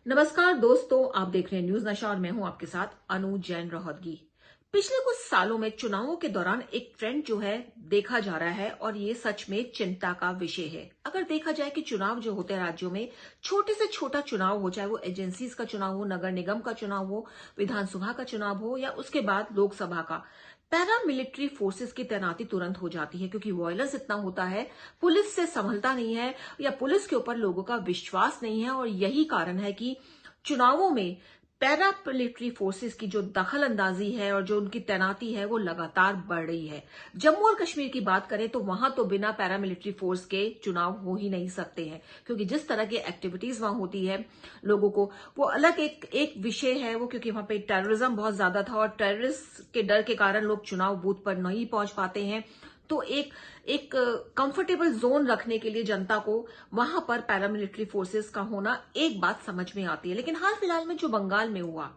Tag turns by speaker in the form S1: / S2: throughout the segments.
S1: नमस्कार दोस्तों, आप देख रहे हैं न्यूज नशा और मैं हूं आपके साथ अनु जैन रोहतगी। पिछले कुछ सालों में चुनावों के दौरान एक ट्रेंड जो है देखा जा रहा है और ये सच में चिंता का विषय है। अगर देखा जाए कि चुनाव जो होते हैं राज्यों में, छोटे से छोटा चुनाव हो, चाहे वो एजेंसीज का चुनाव हो, नगर निगम का चुनाव हो, विधानसभा का चुनाव हो या उसके बाद लोकसभा का, पैरामिलिट्री फोर्सेस की तैनाती तुरंत हो जाती है क्योंकि वायलेंस इतना होता है, पुलिस से संभलता नहीं है या पुलिस के ऊपर लोगों का विश्वास नहीं है। और यही कारण है कि चुनावों में पैरामिलिट्री फोर्सेस की जो दखल अंदाजी है और जो उनकी तैनाती है वो लगातार बढ़ रही है। जम्मू और कश्मीर की बात करें तो वहां तो बिना पैरामिलिट्री फोर्स के चुनाव हो ही नहीं सकते हैं, क्योंकि जिस तरह की एक्टिविटीज वहां होती है लोगों को, वो अलग एक विषय है वो, क्योंकि वहां पे टेररिज्म बहुत ज्यादा था और टेररिस्ट के डर के कारण लोग चुनाव बूथ पर नहीं पहुंच पाते हैं। तो एक कंफर्टेबल जोन रखने के लिए जनता को वहां पर पैरामिलिट्री फोर्सेस का होना एक बात समझ में आती है। लेकिन हाल फिलहाल में जो बंगाल में हुआ,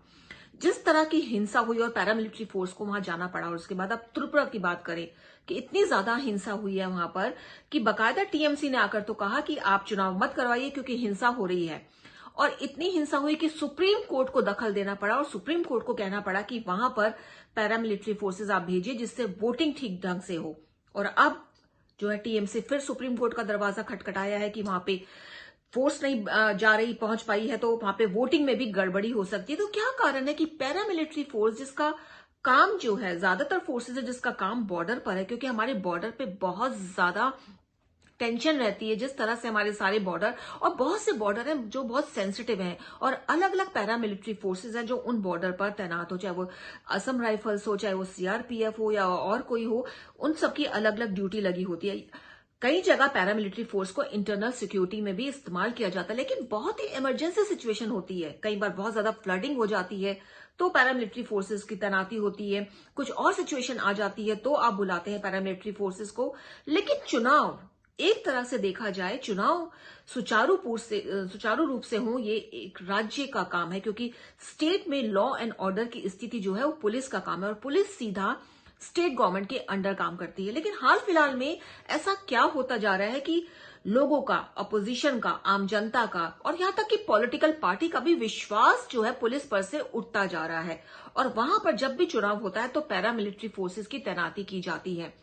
S1: जिस तरह की हिंसा हुई और पैरामिलिट्री फोर्स को वहां जाना पड़ा, और उसके बाद अब त्रिपुरा की बात करें कि इतनी ज्यादा हिंसा हुई है वहां पर कि बकायदा टीएमसी ने आकर तो कहा कि आप चुनाव मत करवाइए क्योंकि हिंसा हो रही है। और इतनी हिंसा हुई कि सुप्रीम कोर्ट को दखल देना पड़ा और सुप्रीम कोर्ट को कहना पड़ा कि वहां पर पैरामिलिट्री फोर्सेस आप भेजिए जिससे वोटिंग ठीक ढंग से हो। और अब जो है टीएमसी फिर सुप्रीम कोर्ट का दरवाजा खटखटाया है कि वहां पे फोर्स नहीं जा रही, पहुंच पाई है तो वहां पे वोटिंग में भी गड़बड़ी हो सकती है। तो क्या कारण है कि पैरामिलिट्री फोर्स जिसका काम जो है, ज्यादातर फोर्सेस है जिसका काम बॉर्डर पर है, क्योंकि हमारे बॉर्डर पे बहुत ज्यादा टेंशन रहती है, जिस तरह से हमारे सारे बॉर्डर और बहुत से बॉर्डर हैं जो बहुत सेंसिटिव हैं और अलग अलग पैरामिलिट्री फोर्सेस हैं जो उन बॉर्डर पर तैनात हो, चाहे वो असम राइफल्स हो, चाहे वो सीआरपीएफ हो या और कोई हो, उन सबकी अलग अलग ड्यूटी लगी होती है। कई जगह पैरामिलिट्री फोर्स को इंटरनल सिक्योरिटी में भी इस्तेमाल किया जाता है, लेकिन बहुत ही इमरजेंसी सिचुएशन होती है, कई बार बहुत ज्यादा फ्लडिंग हो जाती है तो पैरामिलिट्री फोर्सेस की तैनाती होती है, कुछ और सिचुएशन आ जाती है तो आप बुलाते हैं पैरामिलिट्री फोर्सेस को। लेकिन चुनाव, एक तरह से देखा जाए, चुनाव सुचारू रूप से हो, ये एक राज्य का काम है, क्योंकि स्टेट में लॉ एंड ऑर्डर की स्थिति जो है वो पुलिस का काम है और पुलिस सीधा स्टेट गवर्नमेंट के अंडर काम करती है। लेकिन हाल फिलहाल में ऐसा क्या होता जा रहा है कि लोगों का, अपोजिशन का, आम जनता का और यहां तक कि पॉलिटिकल पार्टी का भी विश्वास जो है पुलिस पर से उठता जा रहा है। और वहां पर जब भी चुनाव होता है तो पैरामिलिट्री फोर्सेस की तैनाती की जाती है।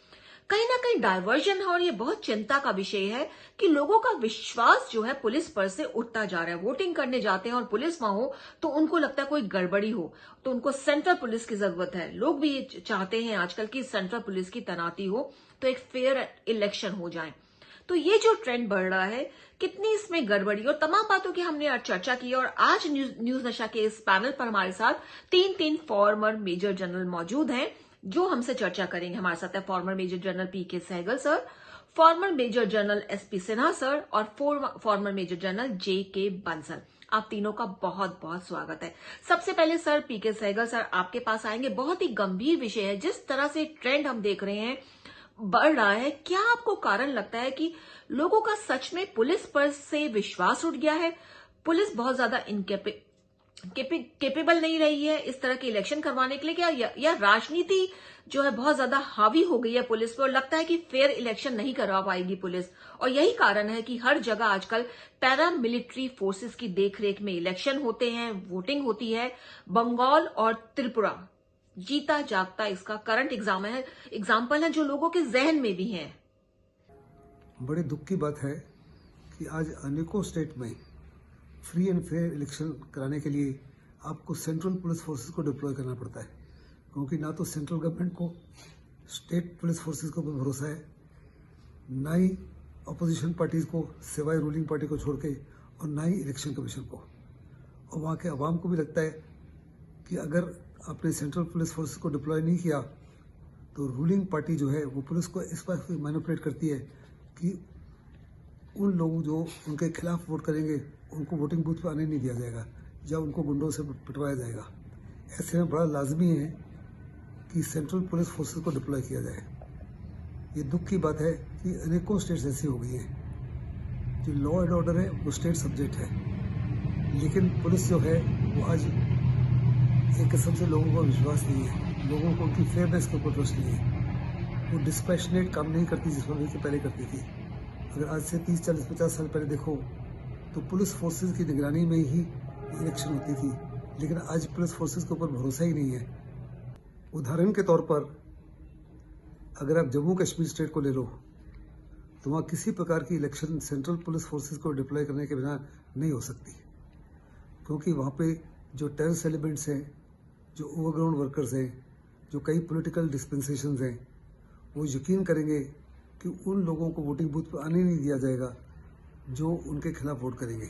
S1: कहीं ना कहीं डायवर्जन है और ये बहुत चिंता का विषय है कि लोगों का विश्वास जो है पुलिस पर से उठता जा रहा है। वोटिंग करने जाते हैं और पुलिस वहां हो तो उनको लगता है कोई गड़बड़ी हो, तो उनको सेंट्रल पुलिस की जरूरत है। लोग भी ये चाहते हैं आजकल की सेंट्रल पुलिस की तैनाती हो तो एक फेयर इलेक्शन हो जाए। तो ये जो ट्रेंड बढ़ रहा है, कितनी इसमें गड़बड़ी और तमाम बातों की हमने आज चर्चा की। और आज न्यूज नशा के इस पैनल पर हमारे साथ तीन फॉर्मर मेजर जनरल मौजूद हैं जो हमसे चर्चा करेंगे। हमारे साथ है former Major General PK Sehgal sir, former Major General SP Sinha sir और former Major General JK Bansal. आप तीनों का बहुत बहुत स्वागत है। सबसे पहले सर पीके सहगल सर आपके पास आएंगे। बहुत ही गंभीर विषय है, जिस तरह से ट्रेंड हम देख रहे हैं बढ़ रहा है, क्या आपको कारण लगता है कि लोगों का सच में पुलिस पर से विश्वास उठ गया है? पुलिस बहुत ज्यादा केपेबल नहीं रही है इस तरह के इलेक्शन करवाने के लिए, क्या या राजनीति जो है बहुत ज्यादा हावी हो गई है पुलिस पे और लगता है कि फेयर इलेक्शन नहीं करवा पाएगी पुलिस? और यही कारण है कि हर जगह आजकल पैरामिलिट्री फोर्सेस की देखरेख में इलेक्शन होते हैं, वोटिंग होती है। बंगाल और त्रिपुरा जीता जागता इसका करंट एग्जाम्पल है जो लोगों के जहन में भी है।
S2: बड़े दुख की बात है कि आज अनेकों स्टेट में फ्री एंड फेयर इलेक्शन कराने के लिए आपको सेंट्रल पुलिस फोर्सेस को डिप्लॉय करना पड़ता है, क्योंकि ना तो सेंट्रल गवर्नमेंट को स्टेट पुलिस फोर्सेस को भरोसा है, ना ही अपोजिशन पार्टीज को सिवाय रूलिंग पार्टी को छोड़ के, और ना ही इलेक्शन कमीशन को। और वहाँ के अवाम को भी लगता है कि अगर आपने सेंट्रल पुलिस फोर्सेस को डिप्लॉय नहीं किया तो रूलिंग पार्टी जो है वो पुलिस को इस बात से मैनिपुलेट करती है कि उन लोगों जो उनके खिलाफ वोट करेंगे उनको वोटिंग बूथ पर आने नहीं दिया जाएगा या उनको गुंडों से पिटवाया जाएगा। ऐसे में बड़ा लाजमी है कि सेंट्रल पुलिस फोर्सेस को डिप्लॉय किया जाए। ये दुख की बात है कि अनेकों स्टेट्स ऐसी हो गई हैं। जो लॉ एंड ऑर्डर है वो स्टेट सब्जेक्ट है, लेकिन पुलिस जो है वो आज एक किस्म से लोगों को विश्वास नहीं है, लोगों को उनकी फेयरनेस के ऊपर ट्रस्ट नहीं है। वो डिस्पैशनेट काम नहीं करती जिस तरह से पहले करती थी। अगर आज से 30, 40, 50 साल पहले देखो तो पुलिस फोर्सेस की निगरानी में ही इलेक्शन होती थी, लेकिन आज पुलिस फोर्सेस के ऊपर भरोसा ही नहीं है। उदाहरण के तौर पर अगर आप जम्मू कश्मीर स्टेट को ले लो, तो वहाँ किसी प्रकार की इलेक्शन सेंट्रल पुलिस फोर्सेस को डिप्लॉय करने के बिना नहीं हो सकती, क्योंकि वहाँ पे जो टेररिस्ट एलिमेंट्स हैं, जो ओवरग्राउंड वर्कर्स हैं, जो कई पॉलिटिकल डिस्पेंसेशंस हैं, वो यकीन करेंगे कि उन लोगों को वोटिंग बूथ पर आने नहीं दिया जाएगा जो उनके खिलाफ वोट करेंगे।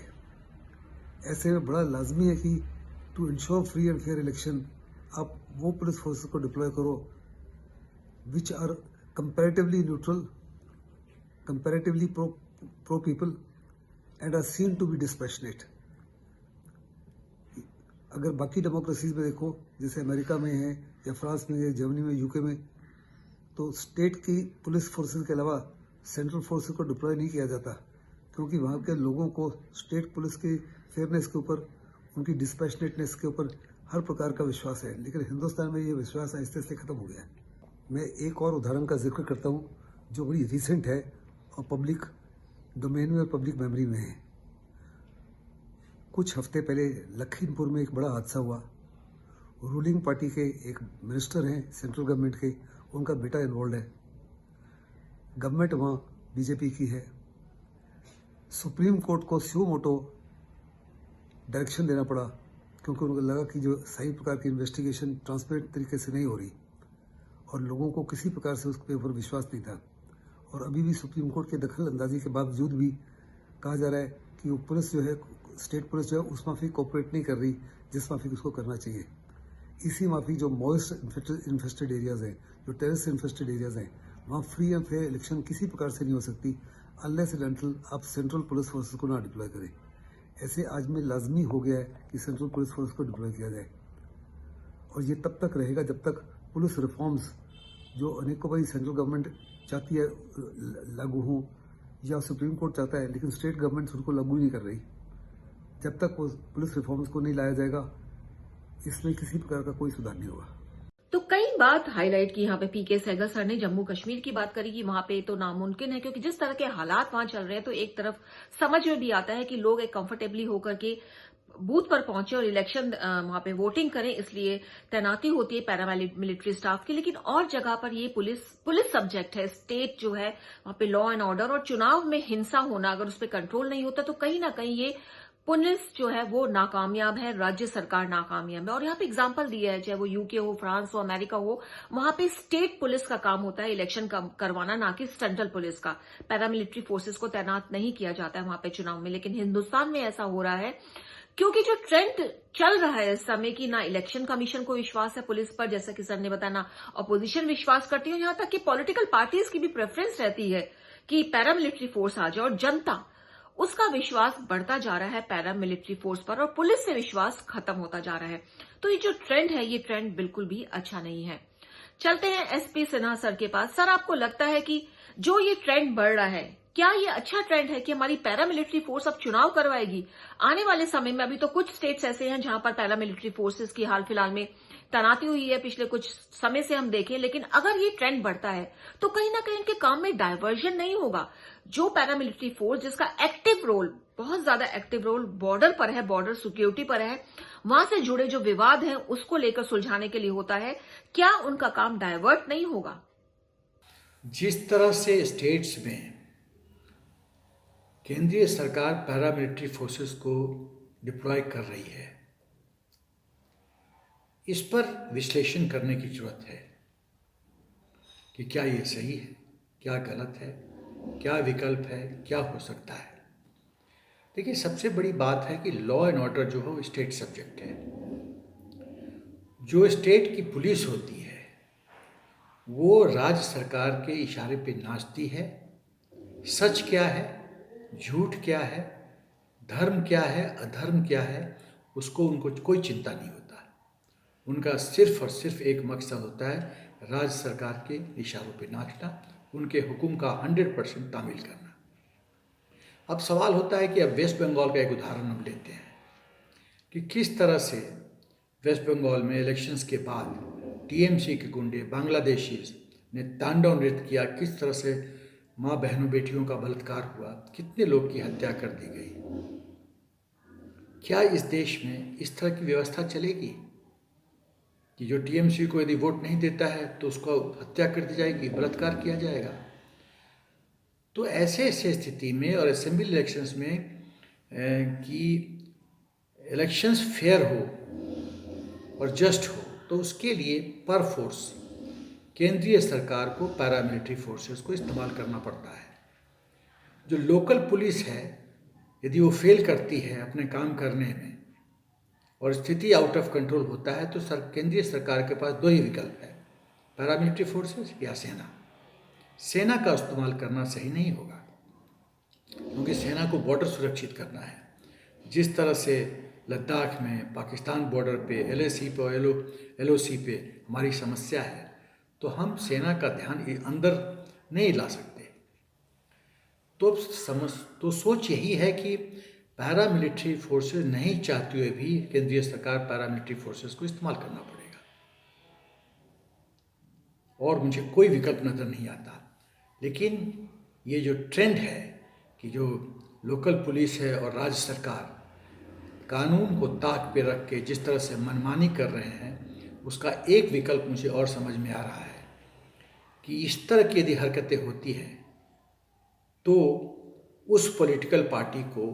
S2: ऐसे में बड़ा लाजमी है कि to ensure free and fair election आप वो पुलिस फोर्सेस को डिप्लॉय करो which are comparatively neutral, comparatively pro people and are seen to be dispassionate। अगर बाकी डेमोक्रेसीज में देखो, जैसे अमेरिका में है या फ्रांस में है, जर्मनी में, यूके में, तो स्टेट की पुलिस फोर्सेस के अलावा सेंट्रल फोर्सेस को डिप्लॉय नहीं किया जाता, क्योंकि वहाँ के लोगों को स्टेट पुलिस की फेयरनेस के ऊपर, उनकी डिस्पैशनेटनेस के ऊपर हर प्रकार का विश्वास है। लेकिन हिंदुस्तान में ये विश्वास आहिस्ते आहिस्ते खत्म हो गया है। मैं एक और उदाहरण का जिक्र करता हूँ जो बड़ी रिसेंट है और पब्लिक डोमेन में और पब्लिक मेमोरी में है। कुछ हफ्ते पहले लखीमपुर में एक बड़ा हादसा हुआ। रूलिंग पार्टी के एक मिनिस्टर हैं सेंट्रल गवर्नमेंट के, उनका बेटा इन्वॉल्व है। गवर्नमेंट वहाँ बीजेपी की है। सुप्रीम कोर्ट को स्यू मोटो डायरेक्शन देना पड़ा, क्योंकि उनको लगा कि जो सही प्रकार की इन्वेस्टिगेशन ट्रांसपेरेंट तरीके से नहीं हो रही और लोगों को किसी प्रकार से उसके ऊपर विश्वास नहीं था। और अभी भी सुप्रीम कोर्ट के दखल अंदाजी के बावजूद भी कहा जा रहा है कि वो पुलिस जो है, स्टेट पुलिस जो है, उस माफी कोऑपरेट नहीं कर रही जिस माफी उसको करना चाहिए। इसी माफी जो मॉइस्ट इन्फेस्टेड एरियाज हैं, जो टेररिस्ट इन्फेस्टेड एरियाज हैं, वहाँ फ्री एंड फेयर इलेक्शन किसी प्रकार से नहीं हो सकती अनलेस एंड अनटिल आप सेंट्रल पुलिस फोर्सेस को ना डिप्लॉय करें। ऐसे आज में लाजमी हो गया है कि सेंट्रल पुलिस फोर्स को डिप्लॉय किया जाए, और ये तब तक रहेगा जब तक पुलिस रिफॉर्म्स जो अनेकों बारी सेंट्रल गवर्नमेंट चाहती है लागू हो या सुप्रीम कोर्ट चाहता है, लेकिन स्टेट गवर्नमेंट उनको लागू ही नहीं कर रही। जब तक वो पुलिस रिफॉर्म्स को नहीं लाया जाएगा, इसमें किसी प्रकार का कोई सुधार नहीं होगा।
S1: तो कई बात हाईलाइट की यहाँ पे पीके सहगल सर ने। जम्मू कश्मीर की बात करी कि वहां पे तो नामुमकिन है, क्योंकि जिस तरह के हालात वहां चल रहे हैं, तो एक तरफ समझ में भी आता है कि लोग एक कंफर्टेबली होकर के बूथ पर पहुंचे और इलेक्शन वहां पे वोटिंग करें, इसलिए तैनाती होती है पैरामिलिट्री स्टाफ की। लेकिन और जगह पर ये पुलिस सब्जेक्ट है, स्टेट जो है वहां पे लॉ एंड ऑर्डर, और चुनाव में हिंसा होना अगर उस पर कंट्रोल नहीं होता तो कहीं ना कहीं ये पुलिस जो है वो नाकामयाब है, राज्य सरकार नाकामयाब है। और यहाँ पे एग्जांपल दिया है, चाहे वो यूके हो, फ्रांस हो, अमेरिका हो, वहां पे स्टेट पुलिस का काम होता है इलेक्शन करवाना, ना कि सेंट्रल पुलिस का। पैरामिलिट्री फोर्सेस को तैनात नहीं किया जाता है वहां पे चुनाव में। लेकिन हिंदुस्तान में ऐसा हो रहा है क्योंकि जो ट्रेंड चल रहा है इस समय की, ना इलेक्शन कमीशन को विश्वास है पुलिस पर, जैसा कि सर ने बताया, ना अपोजिशन विश्वास करती है, यहां तक कि पॉलिटिकल पार्टीज की भी प्रेफरेंस रहती है कि पैरामिलिट्री फोर्स आ जाए, और जनता उसका विश्वास बढ़ता जा रहा है पैरामिलिट्री फोर्स पर, और पुलिस से विश्वास खत्म होता जा रहा है। तो ये जो ट्रेंड है, ये ट्रेंड बिल्कुल भी अच्छा नहीं है। चलते हैं एसपी सिन्हा सर के पास। सर, आपको लगता है कि जो ये ट्रेंड बढ़ रहा है, क्या ये अच्छा ट्रेंड है कि हमारी पैरामिलिट्री फोर्स अब चुनाव करवाएगी आने वाले समय में? अभी तो कुछ स्टेट्स ऐसे हैं जहां पर पैरामिलिट्री फोर्सेस की हाल फिलहाल में तैनाती हुई है, पिछले कुछ समय से हम देखें। लेकिन अगर ये ट्रेंड बढ़ता है तो कहीं ना कहीं इनके काम में डायवर्जन नहीं होगा? जो पैरामिलिट्री फोर्स जिसका एक्टिव रोल, बहुत ज्यादा एक्टिव रोल बॉर्डर पर है, बॉर्डर सिक्योरिटी पर है, वहां से जुड़े जो विवाद हैं उसको लेकर सुलझाने के लिए होता है, क्या उनका काम डायवर्ट नहीं होगा?
S3: जिस तरह से स्टेट्स में केंद्रीय सरकार पैरामिलिट्री फोर्सेस को डिप्लॉय कर रही है, इस पर विश्लेषण करने की जरूरत है कि क्या ये सही है, क्या गलत है, क्या विकल्प है, क्या हो सकता है। देखिए, सबसे बड़ी बात है कि लॉ एंड ऑर्डर जो है वो स्टेट सब्जेक्ट है। जो स्टेट की पुलिस होती है वो राज्य सरकार के इशारे पे नाचती है। सच क्या है, झूठ क्या है, धर्म क्या है, अधर्म क्या है, उसको उनको कोई चिंता नहीं होता। उनका सिर्फ और सिर्फ एक मकसद होता है, राज्य सरकार के इशारों पे नाचना, उनके हुक्म का 100% तामील करना। अब सवाल होता है कि अब वेस्ट बंगाल का एक उदाहरण हम लेते हैं कि किस तरह से वेस्ट बंगाल में इलेक्शंस के बाद टीएमसी के गुंडे बांग्लादेशीज ने तांडव नृत्य किया, किस तरह से माँ बहनों बेटियों का बलात्कार हुआ, कितने लोग की हत्या कर दी गई। क्या इस देश में इस तरह की व्यवस्था चलेगी कि जो टीएमसी को यदि वोट नहीं देता है तो उसको हत्या कर दी जाएगी, बलात्कार किया जाएगा? तो ऐसे स्थिति में और असेंबली इलेक्शंस में कि इलेक्शंस फेयर हो और जस्ट हो, तो उसके लिए पर फोर्स केंद्रीय सरकार को पैरामिलिट्री फोर्सेस को इस्तेमाल करना पड़ता है। जो लोकल पुलिस है, यदि वो फेल करती है अपने काम करने में और स्थिति आउट ऑफ कंट्रोल होता है, तो केंद्रीय सरकार के पास दो ही विकल्प है, पैरामिलिट्री फोर्सेस या सेना। सेना का इस्तेमाल करना सही नहीं होगा, क्योंकि सेना को बॉर्डर सुरक्षित करना है। जिस तरह से लद्दाख में पाकिस्तान बॉर्डर पे एलएसी पे और एलओसी पे हमारी समस्या है, तो हम सेना का ध्यान अंदर नहीं ला सकते। तो सोच यही है कि पैरामिलिट्री फोर्सेस नहीं चाहते हुए भी केंद्रीय सरकार पैरामिलिट्री फोर्सेस को इस्तेमाल करना पड़ेगा, और मुझे कोई विकल्प नज़र नहीं आता। लेकिन ये जो ट्रेंड है कि जो लोकल पुलिस है और राज्य सरकार कानून को ताक पे रख के जिस तरह से मनमानी कर रहे हैं, उसका एक विकल्प मुझे और समझ में आ रहा है कि इस तरह की यदि हरकतें होती हैं तो उस पॉलिटिकल पार्टी को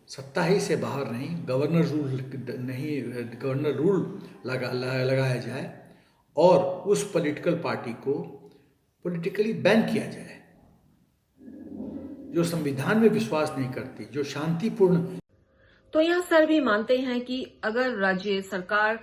S3: सत्ता ही से बाहर नहीं, गवर्नर रूल लगाया जाए और उस पॉलिटिकल पार्टी को पॉलिटिकली बैन किया जाए, जो संविधान में विश्वास नहीं करती, जो शांतिपूर्ण।
S1: तो यहाँ सर भी मानते हैं कि अगर राज्य सरकार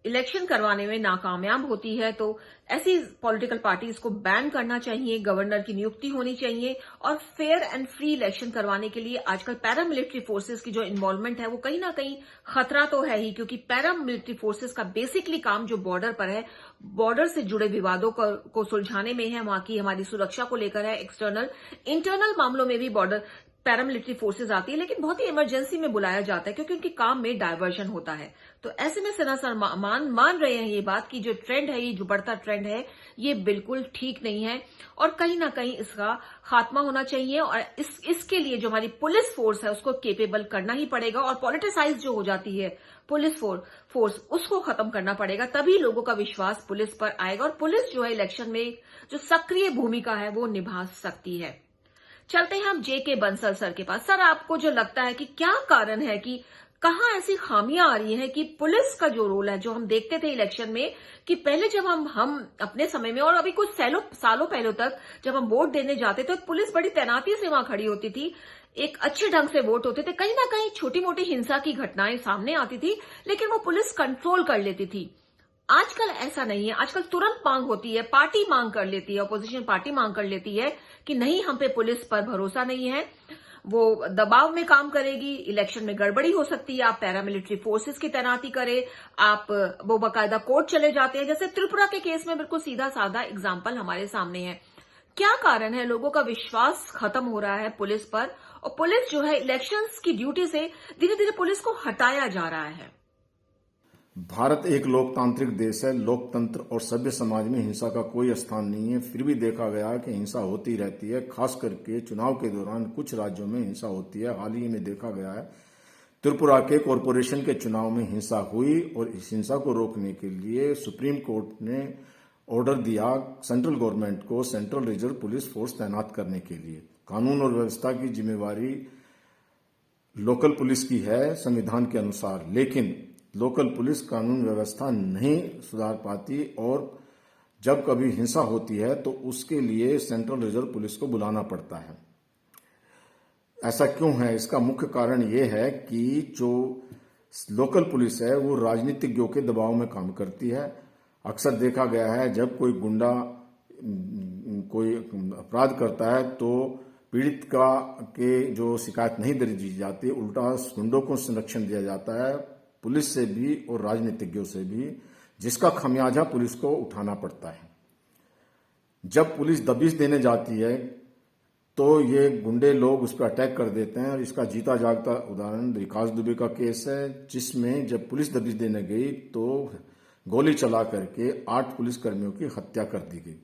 S1: इलेक्शन करवाने में नाकामयाब होती है तो ऐसी पॉलिटिकल पार्टीज को बैन करना चाहिए, गवर्नर की नियुक्ति होनी चाहिए, और फेयर एंड फ्री इलेक्शन करवाने के लिए आजकल पैरामिलिट्री फोर्सेस की जो इन्वॉल्वमेंट है वो कहीं ना कहीं खतरा तो है ही, क्योंकि पैरामिलिट्री फोर्सेस का बेसिकली काम जो बॉर्डर पर है, बॉर्डर से जुड़े विवादों को सुलझाने में है, वहां की हमारी सुरक्षा को लेकर है, एक्सटर्नल इंटरनल मामलों में भी बॉर्डर पैरामिलिट्री फोर्सेस आती है, लेकिन बहुत ही इमरजेंसी में बुलाया जाता है क्योंकि उनके काम में डायवर्जन होता है। तो ऐसे में सिन्हा सर मान रहे हैं ये बात कि जो ट्रेंड है, ये जो बढ़ता ट्रेंड है, ये बिल्कुल ठीक नहीं है और कहीं ना कहीं इसका खात्मा होना चाहिए, और इसके लिए जो हमारी पुलिस फोर्स है उसको केपेबल करना ही पड़ेगा, और पॉलिटिसाइज जो हो जाती है पुलिस फोर्स उसको खत्म करना पड़ेगा, तभी लोगों का विश्वास पुलिस पर आएगा और पुलिस जो है इलेक्शन में जो सक्रिय भूमिका है वो निभा सकती है। चलते हैं हम जेके बंसल सर के पास। सर, आपको जो लगता है कि क्या कारण है कि कहां ऐसी खामियां आ रही हैं कि पुलिस का जो रोल है, जो हम देखते थे इलेक्शन में कि पहले जब हम अपने समय में और अभी कुछ सालों पहले तक जब हम वोट देने जाते थे तो पुलिस बड़ी तैनाती से वहां खड़ी होती थी, एक अच्छे ढंग से वोट होते थे, कहीं ना कहीं छोटी मोटी हिंसा की घटनाएं सामने आती थी लेकिन वो पुलिस कंट्रोल कर लेती थी। आजकल ऐसा नहीं है, आजकल तुरंत मांग होती है, पार्टी मांग कर लेती है, अपोजिशन पार्टी मांग कर लेती है कि नहीं, हम पे पुलिस पर भरोसा नहीं है, वो दबाव में काम करेगी, इलेक्शन में गड़बड़ी हो सकती है, आप पैरामिलिट्री फोर्सेस की तैनाती करें, आप वो बाकायदा कोर्ट चले जाते हैं, जैसे त्रिपुरा के केस में बिल्कुल सीधा साधा एग्जाम्पल हमारे सामने है। क्या कारण है लोगों का विश्वास खत्म हो रहा है पुलिस पर, और पुलिस जो है इलेक्शंस की ड्यूटी से धीरे धीरे पुलिस को हटाया जा रहा है?
S4: भारत एक लोकतांत्रिक देश है। लोकतंत्र और सभ्य समाज में हिंसा का कोई स्थान नहीं है। फिर भी देखा गया कि हिंसा होती रहती है, खास करके चुनाव के दौरान कुछ राज्यों में हिंसा होती है। हाल ही में देखा गया है त्रिपुरा के कॉरपोरेशन के चुनाव में हिंसा हुई और इस हिंसा को रोकने के लिए सुप्रीम कोर्ट ने ऑर्डर दिया सेंट्रल गवर्नमेंट को सेंट्रल रिजर्व पुलिस फोर्स तैनात करने के लिए। कानून और व्यवस्था की जिम्मेवारी लोकल पुलिस की है संविधान के अनुसार, लेकिन लोकल पुलिस कानून व्यवस्था नहीं सुधार पाती और जब कभी हिंसा होती है तो उसके लिए सेंट्रल रिजर्व पुलिस को बुलाना पड़ता है। ऐसा क्यों है? इसका मुख्य कारण यह है कि जो लोकल पुलिस है वो राजनीतिज्ञों के दबाव में काम करती है। अक्सर देखा गया है जब कोई गुंडा कोई अपराध करता है तो पीड़ित के जो शिकायत नहीं दर्ज की जाती, उल्टा गुंडों को संरक्षण दिया जाता है, पुलिस से भी और राजनीतिज्ञों से भी, जिसका खमियाजा पुलिस को उठाना पड़ता है। जब पुलिस दबिश देने जाती है तो ये गुंडे लोग उस पर अटैक कर देते हैं, और इसका जीता जागता उदाहरण विकास दुबे का केस है, जिसमें जब पुलिस दबिश देने गई तो गोली चला करके 8 पुलिसकर्मियों की हत्या कर दी गई।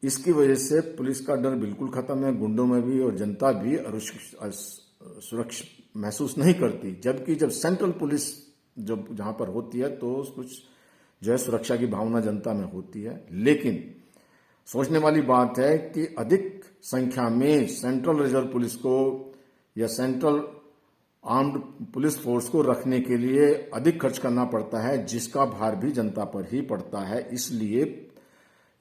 S4: इसकी वजह से पुलिस का डर बिल्कुल खत्म है, गुंडों में भी और जनता भी महसूस नहीं करती, जबकि जब सेंट्रल पुलिस जब जहां पर होती है तो कुछ जो है सुरक्षा की भावना जनता में होती है। लेकिन सोचने वाली बात है कि अधिक संख्या में सेंट्रल रिजर्व पुलिस को या सेंट्रल आर्म्ड पुलिस फोर्स को रखने के लिए अधिक खर्च करना पड़ता है, जिसका भार भी जनता पर ही पड़ता है। इसलिए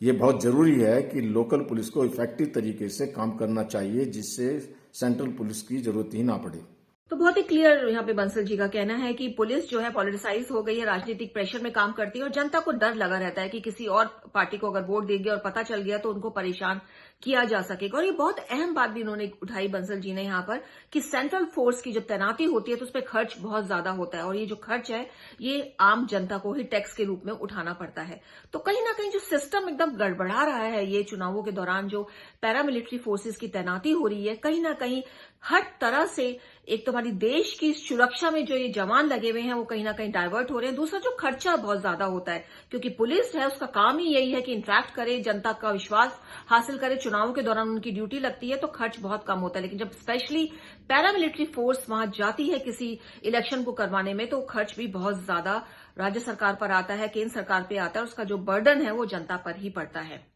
S4: ये बहुत जरूरी है कि लोकल पुलिस को इफेक्टिव तरीके से काम करना चाहिए, जिससे सेंट्रल पुलिस की जरूरत ही ना पड़े।
S1: तो बहुत ही क्लियर यहाँ पे बंसल जी का कहना है कि पुलिस जो है पॉलिटिसाइज हो गई है, राजनीतिक प्रेशर में काम करती है और जनता को डर लगा रहता है कि किसी और पार्टी को अगर वोट देंगे और पता चल गया तो उनको परेशान किया जा सकेगा। और ये बहुत अहम बात भी उन्होंने उठाई बंसल जी ने यहाँ पर कि सेंट्रल फोर्स की जब तैनाती होती है तो उस पर खर्च बहुत ज्यादा होता है और ये जो खर्च है ये आम जनता को ही टैक्स के रूप में उठाना पड़ता है। तो कहीं ना कहीं जो सिस्टम एकदम गड़बड़ा रहा है, ये चुनावों के दौरान जो पैरामिलिट्री फोर्सेस की तैनाती हो रही है, कहीं ना कहीं हर तरह से एक तो हमारी देश की सुरक्षा में जो ये जवान लगे हुए हैं वो कहीं ना कहीं डाइवर्ट हो रहे हैं। दूसरा जो खर्चा बहुत ज्यादा होता है, क्योंकि पुलिस है उसका काम ही यही है कि इंटरेक्ट करे, जनता का विश्वास हासिल करे, चुनावों के दौरान उनकी ड्यूटी लगती है तो खर्च बहुत कम होता है। लेकिन जब स्पेशली पैरामिलिट्री फोर्स वहां जाती है किसी इलेक्शन को करवाने में तो खर्च भी बहुत ज्यादा राज्य सरकार पर आता है, केंद्र सरकार पर आता है, उसका जो बर्डन है वो जनता पर ही पड़ता है।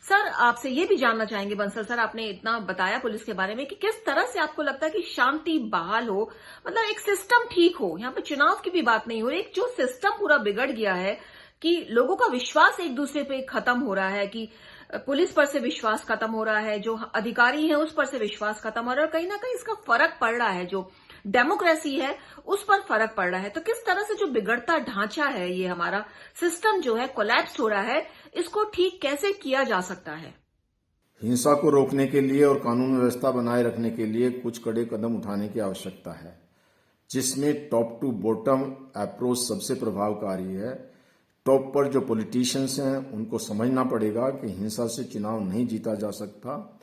S1: सर, आपसे ये भी जानना चाहेंगे बंसल सर, आपने इतना बताया पुलिस के बारे में कि किस तरह से आपको लगता है कि शांति बहाल हो, मतलब एक सिस्टम ठीक हो। यहाँ पे चुनाव की भी बात नहीं हो रही, एक जो सिस्टम पूरा बिगड़ गया है कि लोगों का विश्वास एक दूसरे पे खत्म हो रहा है, कि पुलिस पर से विश्वास खत्म हो रहा है, जो अधिकारी है उस पर से विश्वास खत्म हो रहा है और कहीं ना कहीं इसका फर्क पड़ रहा है, जो डेमोक्रेसी है उस पर फर्क पड़ रहा है। तो किस तरह से जो बिगड़ता ढांचा है, ये हमारा सिस्टम जो है कोलैप्स हो रहा है, इसको ठीक कैसे किया जा सकता है?
S4: हिंसा को रोकने के लिए और कानून व्यवस्था बनाए रखने के लिए कुछ कड़े कदम उठाने की आवश्यकता है, जिसमें टॉप टू बॉटम अप्रोच सबसे प्रभावकारी है। टॉप पर जो पॉलिटिशियंस हैं उनको समझना पड़ेगा कि हिंसा से चुनाव नहीं जीता जा सकता।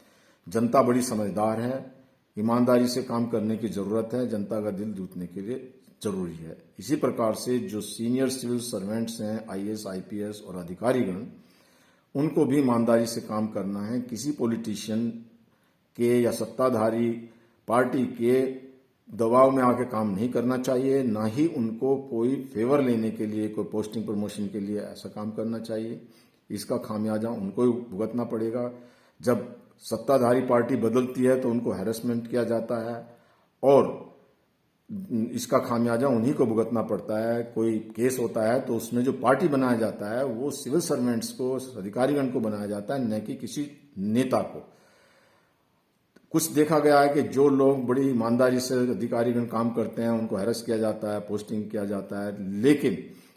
S4: जनता बड़ी समझदार है, ईमानदारी से काम करने की जरूरत है, जनता का दिल जीतने के लिए जरूरी है। इसी प्रकार से जो सीनियर सिविल सर्वेंट्स हैं, आईएएस, आईपीएस और अधिकारीगण, उनको भी ईमानदारी से काम करना है। किसी पॉलिटिशियन के या सत्ताधारी पार्टी के दबाव में आके काम नहीं करना चाहिए, ना ही उनको कोई फेवर लेने के लिए, कोई पोस्टिंग प्रमोशन के लिए ऐसा काम करना चाहिए। इसका खामियाजा उनको ही भुगतना पड़ेगा। जब सत्ताधारी पार्टी बदलती है तो उनको हैरेसमेंट किया जाता है और इसका खामियाजा उन्हीं को भुगतना पड़ता है। कोई केस होता है तो उसमें जो पार्टी बनाया जाता है वो सिविल सर्वेंट्स को, अधिकारीगण को बनाया जाता है, न कि किसी नेता को। कुछ देखा गया है कि जो लोग बड़ी ईमानदारी से अधिकारीगण काम करते हैं उनको हैरेस किया जाता है, पोस्टिंग किया जाता है, लेकिन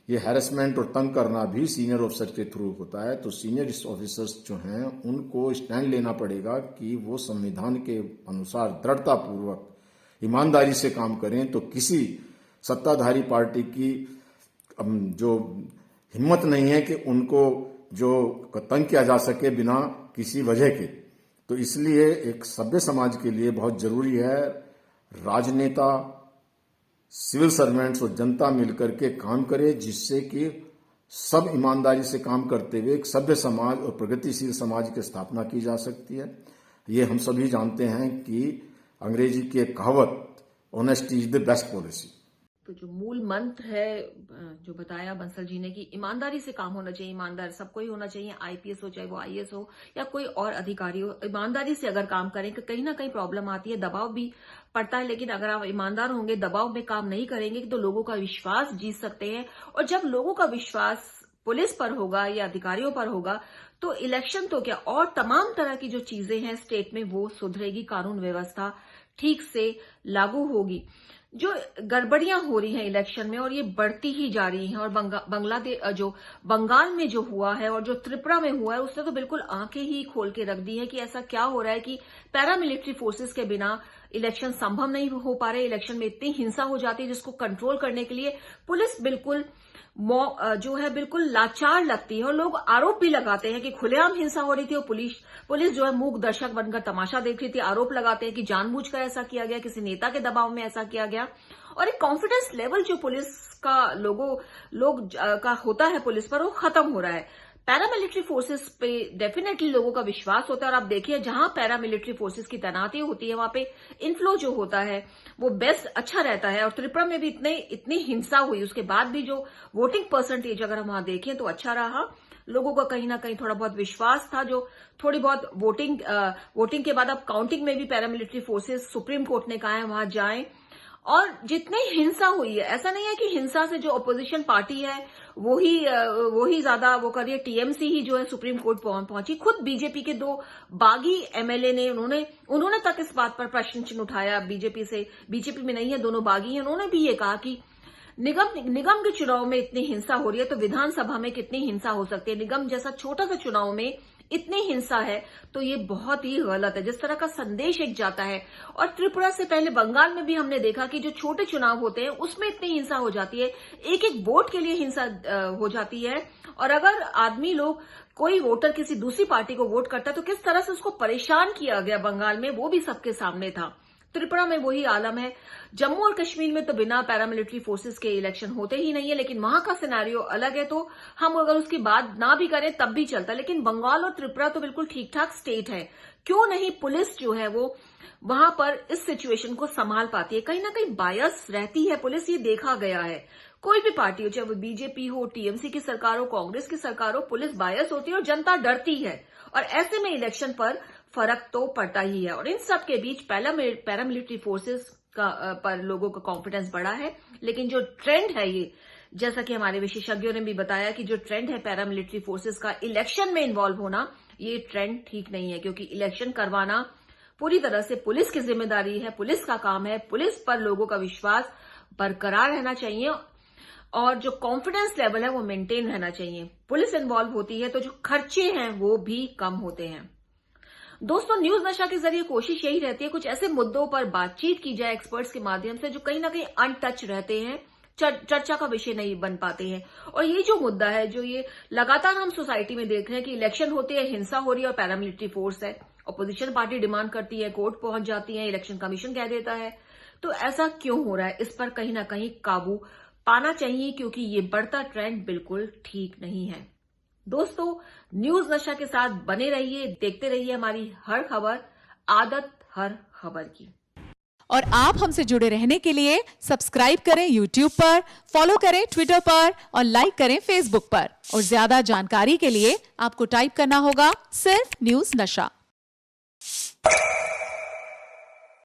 S4: ये हैरेसमेंट और तंग करना भी सीनियर ऑफिसर के थ्रू होता है। तो सीनियर ऑफिसर्स जो हैं उनको स्टैंड लेना पड़ेगा कि वो संविधान के अनुसार दृढ़तापूर्वक ईमानदारी से काम करें, तो किसी सत्ताधारी पार्टी की जो हिम्मत नहीं है कि उनको जो तंग किया जा सके बिना किसी वजह के। तो इसलिए एक सभ्य समाज के लिए बहुत जरूरी है राजनेता, सिविल सर्वेंट्स और जनता मिलकर के काम करे, जिससे कि सब ईमानदारी से काम करते हुए एक सभ्य समाज और प्रगतिशील समाज की स्थापना की जा सकती है। ये हम सभी जानते हैं कि अंग्रेजी की एक कहावत, honesty is the best policy.
S1: तो जो मूल मंत्र है जो बताया बंसल जी ने कि ईमानदारी से काम होना चाहिए, ईमानदार सबको ही होना चाहिए, आईपीएस हो चाहे वो आईएएस हो या कोई और अधिकारी हो, ईमानदारी से अगर काम करें। कहीं ना कहीं प्रॉब्लम आती है, दबाव भी पड़ता है, लेकिन अगर आप ईमानदार होंगे, दबाव में काम नहीं करेंगे तो लोगों का विश्वास जीत सकते हैं। और जब लोगों का विश्वास पुलिस पर होगा या अधिकारियों पर होगा तो इलेक्शन तो क्या और तमाम तरह की जो चीजें हैं स्टेट में वो सुधरेगी, कानून व्यवस्था ठीक से लागू होगी। जो गड़बड़ियां हो रही हैं इलेक्शन में और ये बढ़ती ही जा रही हैं, और बांग्लादेश जो बंगाल में जो हुआ है और जो त्रिपुरा में हुआ है उसने तो बिल्कुल आंखें ही खोल के रख दी है कि ऐसा क्या हो रहा है कि पैरामिलिट्री फोर्सेस के बिना इलेक्शन संभव नहीं हो पा रहे। इलेक्शन में इतनी हिंसा हो जाती है जिसको कंट्रोल करने के लिए पुलिस बिल्कुल जो है बिल्कुल लाचार लगती है। और लोग आरोप भी लगाते हैं कि खुलेआम हिंसा हो रही थी और पुलिस जो है मूक दर्शक बनकर तमाशा देख रही थी। आरोप लगाते हैं कि जानबूझकर ऐसा किया गया, किसी नेता के दबाव में ऐसा किया गया। और एक कॉन्फिडेंस लेवल जो पुलिस का लोग का होता है पुलिस पर, वो खत्म हो रहा है। पैरामिलिट्री फोर्सेस पे डेफिनेटली लोगों का विश्वास होता है, और आप देखिए जहां पैरामिलिट्री फोर्सेस की तैनाती होती है वहां पे इनफ्लो जो होता है वो बेस्ट अच्छा रहता है। और त्रिपुरा में भी इतनी हिंसा हुई, उसके बाद भी जो वोटिंग परसेंटेज अगर हम वहां देखें तो अच्छा रहा। लोगों का कहीं ना कहीं थोड़ा बहुत विश्वास था, जो थोड़ी बहुत वोटिंग के बाद अब काउंटिंग में भी पैरामिलिट्री फोर्सेस सुप्रीम कोर्ट ने कहा है वहां जाएं। और जितनी हिंसा हुई है, ऐसा नहीं है कि हिंसा से जो अपोजिशन पार्टी है वो ही ज्यादा वो कर रही है, टीएमसी ही जो है सुप्रीम कोर्ट पहुंची। खुद बीजेपी के 2 बागी एमएलए ने उन्होंने तक इस बात पर प्रश्न चिन्ह उठाया बीजेपी से। बीजेपी में नहीं है, दोनों बागी हैं। उन्होंने भी ये कहा कि निगम के चुनाव में इतनी हिंसा हो रही है तो विधानसभा में कितनी हिंसा हो सकती है। निगम जैसा छोटा सा चुनाव में इतनी हिंसा है तो ये बहुत ही गलत है, जिस तरह का संदेश एक जाता है। और त्रिपुरा से पहले बंगाल में भी हमने देखा कि जो छोटे चुनाव होते हैं उसमें इतनी हिंसा हो जाती है, एक एक वोट के लिए हिंसा हो जाती है। और अगर कोई वोटर किसी दूसरी पार्टी को वोट करता है तो किस तरह से उसको परेशान किया गया बंगाल में, वो भी सबके सामने था। त्रिपुरा में वही आलम है। जम्मू और कश्मीर में तो बिना पैरामिलिट्री फोर्सेस के इलेक्शन होते ही नहीं है, लेकिन वहां का सिनेरियो अलग है, तो हम अगर उसकी बात ना भी करें तब भी चलता है। लेकिन बंगाल और त्रिपुरा तो बिल्कुल ठीक ठाक स्टेट है, क्यों नहीं पुलिस जो है वो वहां पर इस सिचुएशन को संभाल पाती है। कहीं ना कहीं बायस रहती है पुलिस, ये देखा गया है। कोई भी पार्टी हो, चाहे वो बीजेपी हो, टीएमसी की सरकार हो, कांग्रेस की सरकार हो, पुलिस बायस होती है और जनता डरती है। और ऐसे में इलेक्शन पर फर्क तो पड़ता ही है। और इन सब के बीच पैरामिलिट्री फोर्सेस पर लोगों का कॉन्फिडेंस बढ़ा है। लेकिन जो ट्रेंड है, ये जैसा कि हमारे विशेषज्ञों ने भी बताया कि जो ट्रेंड है पैरामिलिट्री फोर्सेस का इलेक्शन में इन्वॉल्व होना, ये ट्रेंड ठीक नहीं है, क्योंकि इलेक्शन करवाना पूरी तरह से पुलिस की जिम्मेदारी है, पुलिस का काम है। पुलिस पर लोगों का विश्वास बरकरार रहना चाहिए और जो कॉन्फिडेंस लेवल है वो मेंटेन रहना चाहिए। पुलिस इन्वॉल्व होती है तो जो खर्चे हैं वो भी कम होते हैं। दोस्तों, न्यूज नशा के जरिए कोशिश यही रहती है कुछ ऐसे मुद्दों पर बातचीत की जाए एक्सपर्ट्स के माध्यम से जो कहीं ना कहीं अनटच रहते हैं, चर्चा का विषय नहीं बन पाते हैं। और ये जो मुद्दा है, जो ये लगातार हम सोसाइटी में देख रहे हैं कि इलेक्शन होते हैं, हिंसा हो रही है और पैरामिलिट्री फोर्स है, अपोजिशन पार्टी डिमांड करती है, कोर्ट पहुंच जाती है, इलेक्शन कमीशन कह देता है, तो ऐसा क्यों हो रहा है? इस पर कहीं ना कहीं काबू पाना चाहिए, क्योंकि ये बढ़ता ट्रेंड बिल्कुल ठीक नहीं है। दोस्तों, न्यूज नशा के साथ बने रहिए, देखते रहिए हमारी हर खबर, आदत हर खबर की।
S5: और आप हमसे जुड़े रहने के लिए सब्सक्राइब करें YouTube पर, फॉलो करें Twitter पर और लाइक करें Facebook पर। और ज्यादा जानकारी के लिए आपको टाइप करना होगा सिर्फ न्यूज नशा।